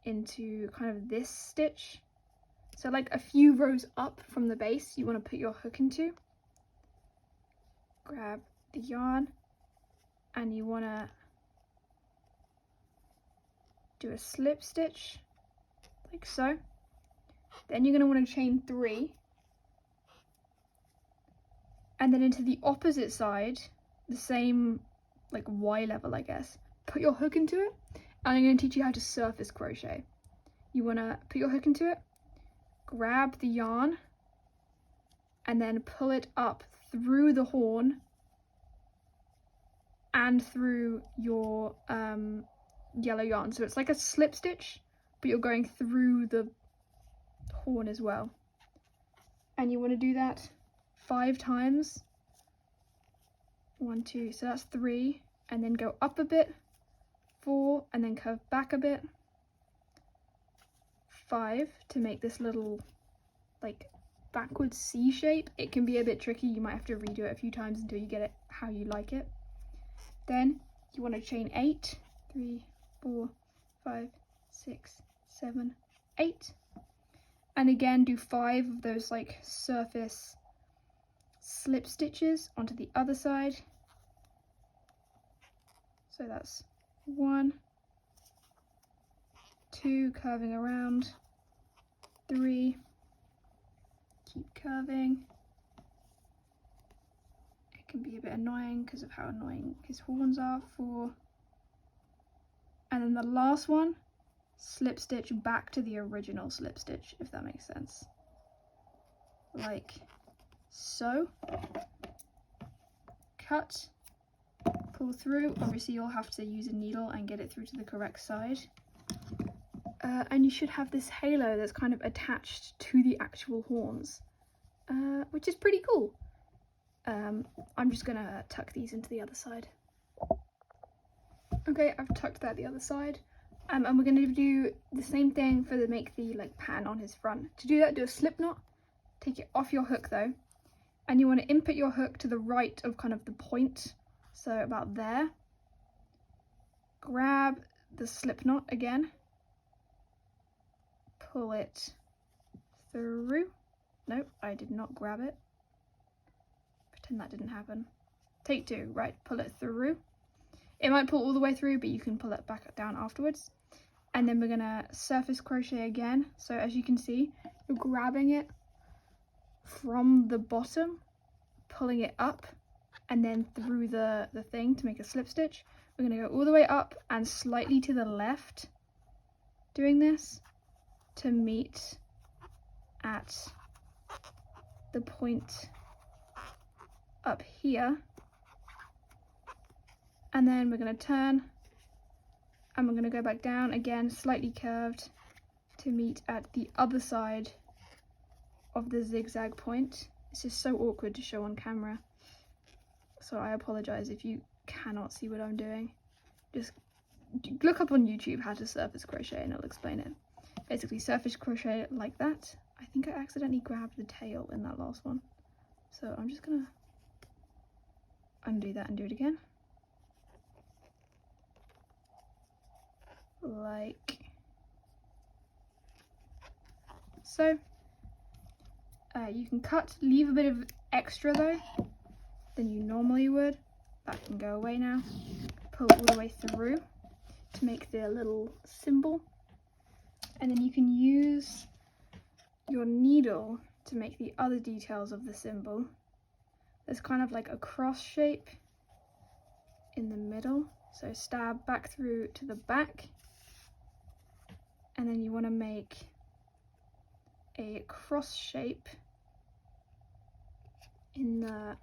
into kind of this stitch, so like a few rows up from the base you want to put your hook into. Grab the yarn and you want to do a slip stitch like so. Then you're going to want to chain 3, and then into the opposite side, the same like Y level I guess, put your hook into it, and I'm going to teach you how to surface crochet. You want to put your hook into it, grab the yarn, and then pull it up through the horn and through your yellow yarn. So it's like a slip stitch, but you're going through the horn as well. And you want to do that 5 times. 1, 2, so that's 3, and then go up a bit, 4, and then curve back a bit, 5 to make this little like backwards C shape. It can be a bit tricky, you might have to redo it a few times until you get it how you like it. Then you want to chain 8, 3, 4, 5, 6, 7, 8, and again do 5 of those like surface slip stitches onto the other side. So that's 1, 2, curving around, 3, keep curving. It can be a bit annoying because of how annoying his horns are. 4, and then the last one, slip stitch back to the original slip stitch, if that makes sense, like so. Cut, pull through. Obviously you'll have to use a needle and get it through to the correct side, and you should have this halo that's kind of attached to the actual horns, which is pretty cool. I'm just gonna tuck these into the other side. Okay, I've tucked that the other side, and we're gonna do the same thing for make the like pattern on his front. To do that, do a slip knot, take it off your hook though, and you want to input your hook to the right of kind of the point, so about there. Grab the slip knot again, pull it through. Nope, I did not grab it. Pretend that didn't happen. Take 2, right, pull it through. It might pull all the way through, but you can pull it back down afterwards. And then we're gonna surface crochet again. So as you can see, you're grabbing it from the bottom, pulling it up, and then through the thing to make a slip stitch. We're going to go all the way up and slightly to the left, doing this to meet at the point up here. And then we're going to turn, and we're going to go back down again, slightly curved, to meet at the other side of the zigzag point. This is so awkward to show on camera, so I apologize if you cannot see what I'm doing. Just look up on YouTube how to surface crochet and it'll explain it. Basically surface crochet like that. I think I accidentally grabbed the tail in that last one, so I'm just gonna undo that and do it again, like so. You can cut, leave a bit of extra though than you normally would. That can go away now. Pull all the way through to make the little symbol, and then you can use your needle to make the other details of the symbol. There's kind of like a cross shape in the middle, so stab back through to the back, and then you want to make a cross shape in the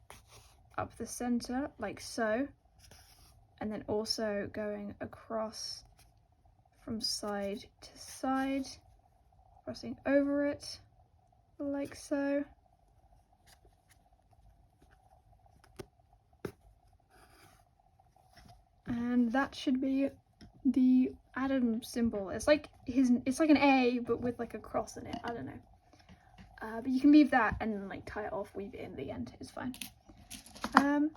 up the center like so, and then also going across from side to side, crossing over it like so. And that should be the Adam symbol. It's like an A but with like a cross in it. I don't know. But you can leave that and like tie it off, weave it in the end, it's fine. And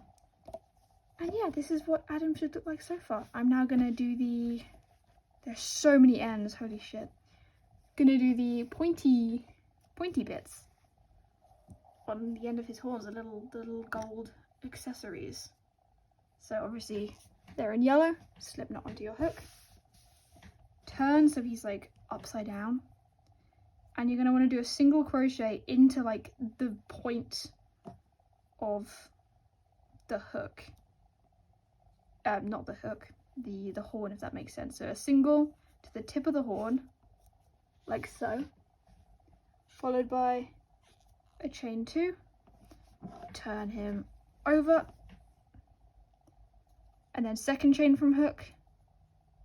yeah, this is what Adam should look like so far. I'm now gonna do there's so many ends, holy shit. Gonna do the pointy bits on the end of his horns, the little gold accessories. So obviously they're in yellow, slip knot onto your hook, turn so he's like upside down, and you're going to want to do a single crochet into like the point of the hook, not the hook, the horn, if that makes sense. So a single to the tip of the horn like so, followed by a chain 2, turn him over, and then second chain from hook,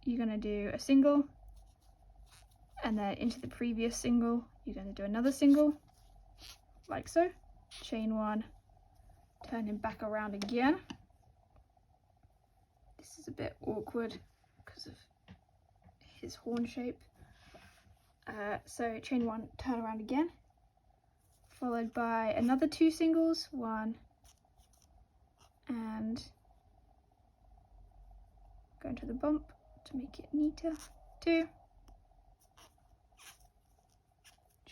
you're going to do a single, and then into the previous single you're going to do another single like so, chain 1, turn him back around again. This is a bit awkward because of his horn shape. So chain 1, turn around again, followed by another 2 singles, 1 and go into the bump to make it neater, 2,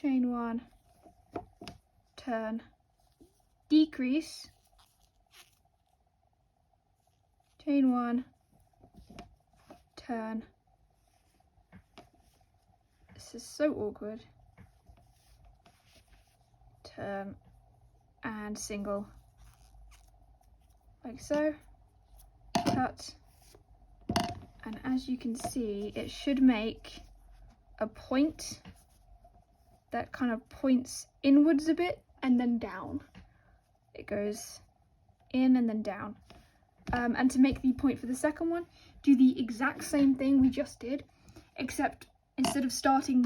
chain 1, turn, decrease, chain 1, turn. This is so awkward. Turn and single like so, cut, and as you can see it should make a point that kind of points inwards a bit and then down. It goes in and then down. And to make the point for the second one, do the exact same thing we just did, except instead of starting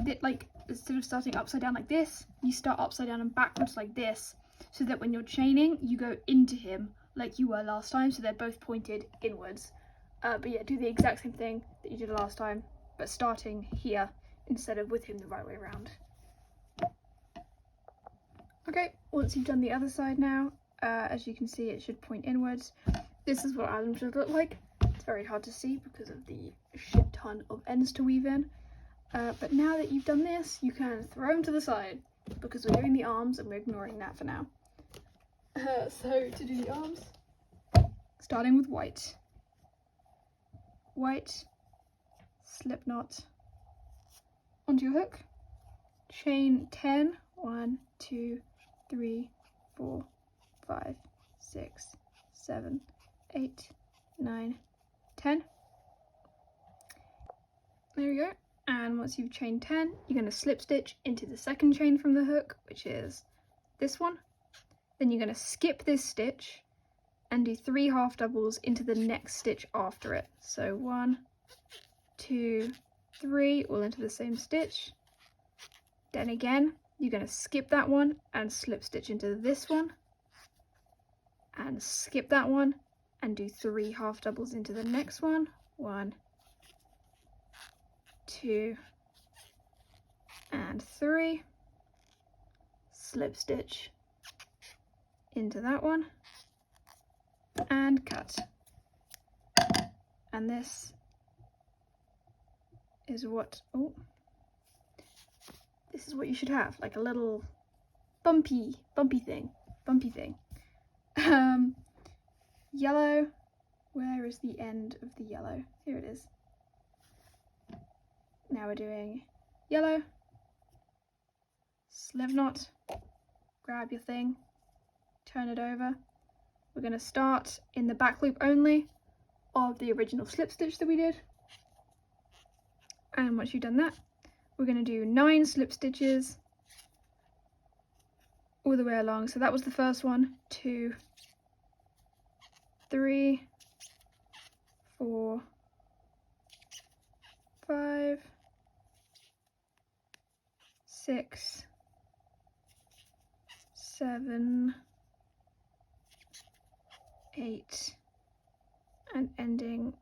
upside down like this, you start upside down and backwards like this, so that when you're chaining you go into him like you were last time, so they're both pointed inwards. But yeah, do the exact same thing that you did last time, but starting here instead of with him the right way around. Okay, once you've done the other side now, as you can see it should point inwards. This is what Adam should look like. It's very hard to see because of the shit ton of ends to weave in. But now that you've done this, you can throw them to the side because we're doing the arms and we're ignoring that for now. So to do the arms, starting with white, slip knot onto your hook, chain 10, 1, 2, 3, 4, 5, 6, 7, 8, 9, 10. There we go. And once you've chained 10, you're going to slip stitch into the second chain from the hook, which is this one. Then you're going to skip this stitch and do 3 half doubles into the next stitch after it. So 1, 2, 3, all into the same stitch. Then again, you're going to skip that one and slip stitch into this one, and skip that one and do 3 half doubles into the next one. 1, 2, and 3. Slip stitch into that one and cut. And this is what this is what you should have, like a little bumpy thing. Yellow, where is the end of the yellow? Here it is. Now we're doing yellow, slip knot, grab your thing, turn it over. We're going to start in the back loop only of the original slip stitch that we did. And once you've done that, we're going to do 9 slip stitches all the way along. So that was the first one. 2, 3, 4, 5, 6, 7, 8, and ending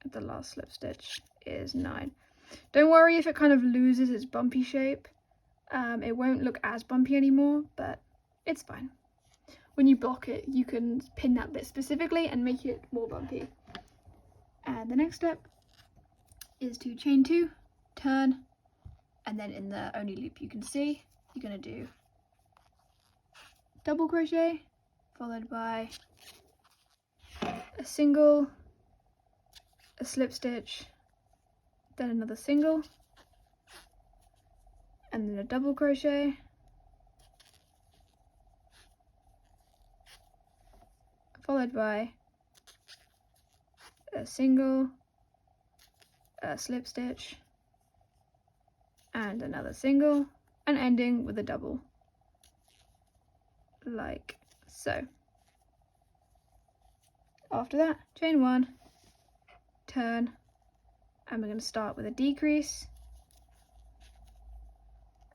at the last slip stitch is 9. Don't worry if it kind of loses its bumpy shape. It won't look as bumpy anymore, but it's fine. When you block it, you can pin that bit specifically and make it more bumpy. And the next step is to chain 2, turn, and then in the only loop you can see, you're going to do double crochet followed by a single, a slip stitch, then another single, and then a double crochet, followed by a single, a slip stitch, and another single, and ending with a double, like so. After that, chain 1, turn, and we're going to start with a decrease,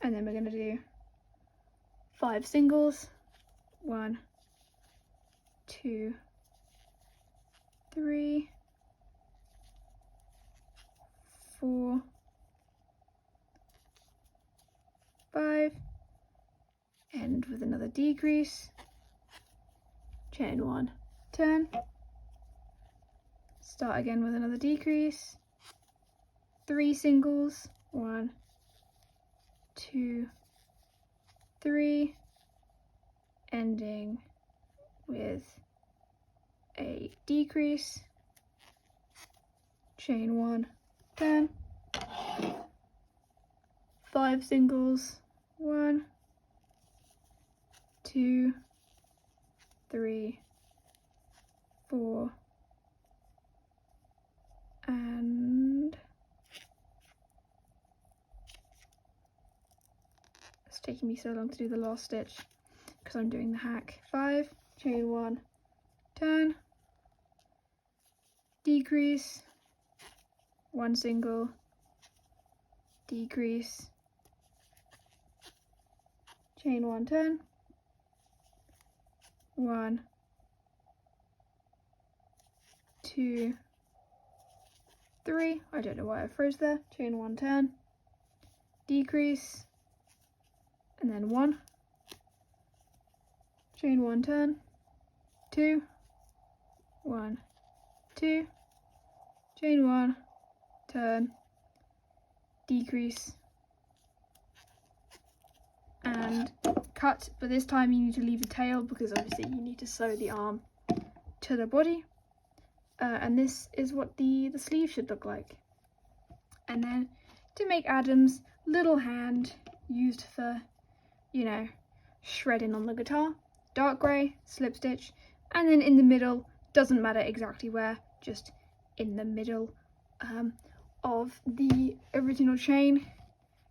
and then we're going to do 5 singles, 1, 2, 3, 4, 5, end with another decrease, chain 1, turn, start again with another decrease, 3 singles, 1, 2, 3, ending with a decrease, chain 1, turn, 5 singles, 1, 2, 3, 4, and it's taking me so long to do the last stitch because I'm doing the hack. 5, chain 1, turn, decrease, 1 single, decrease, chain 1, turn, 1, 2, 3, I don't know why I froze there, chain 1, turn, decrease, and then 1, chain 1, turn, 2, 1, 2, chain 1, turn, decrease, and cut, but this time you need to leave a tail because obviously you need to sew the arm to the body. And this is what the sleeve should look like. And then to make Adam's little hand used for, you know, shredding on the guitar, dark grey, slip stitch, and then in the middle, doesn't matter exactly where, just in the middle of the original chain,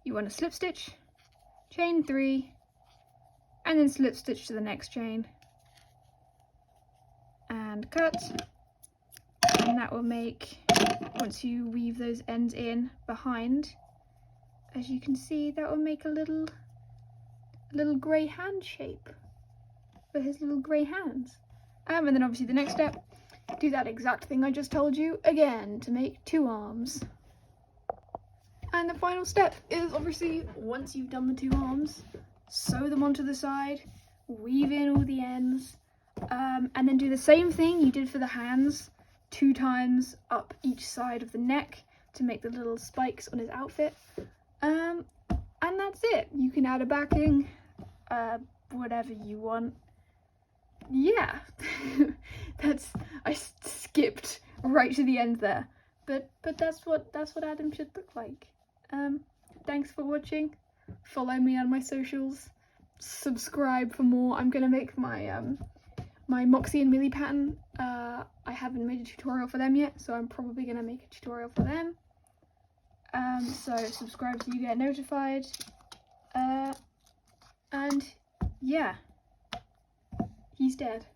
you want to slip stitch, chain 3, and then slip stitch to the next chain, and cut. And that will make, once you weave those ends in behind, as you can see, that will make a little grey hand shape for his little grey hands. And then obviously the next step, do that exact thing I just told you again to make 2 arms. And the final step is obviously, once you've done the 2 arms, sew them onto the side, weave in all the ends, and then do the same thing you did for the hands, 2 times up each side of the neck to make the little spikes on his outfit. And that's it. You can add a backing, whatever you want. Yeah, I skipped right to the end there, but that's what Adam should look like. Thanks for watching. Follow me on my socials. Subscribe for more. I'm gonna make my my Moxie and Millie pattern. I haven't made a tutorial for them yet, so I'm probably gonna make a tutorial for them. So subscribe so you get notified. And yeah. He's dead.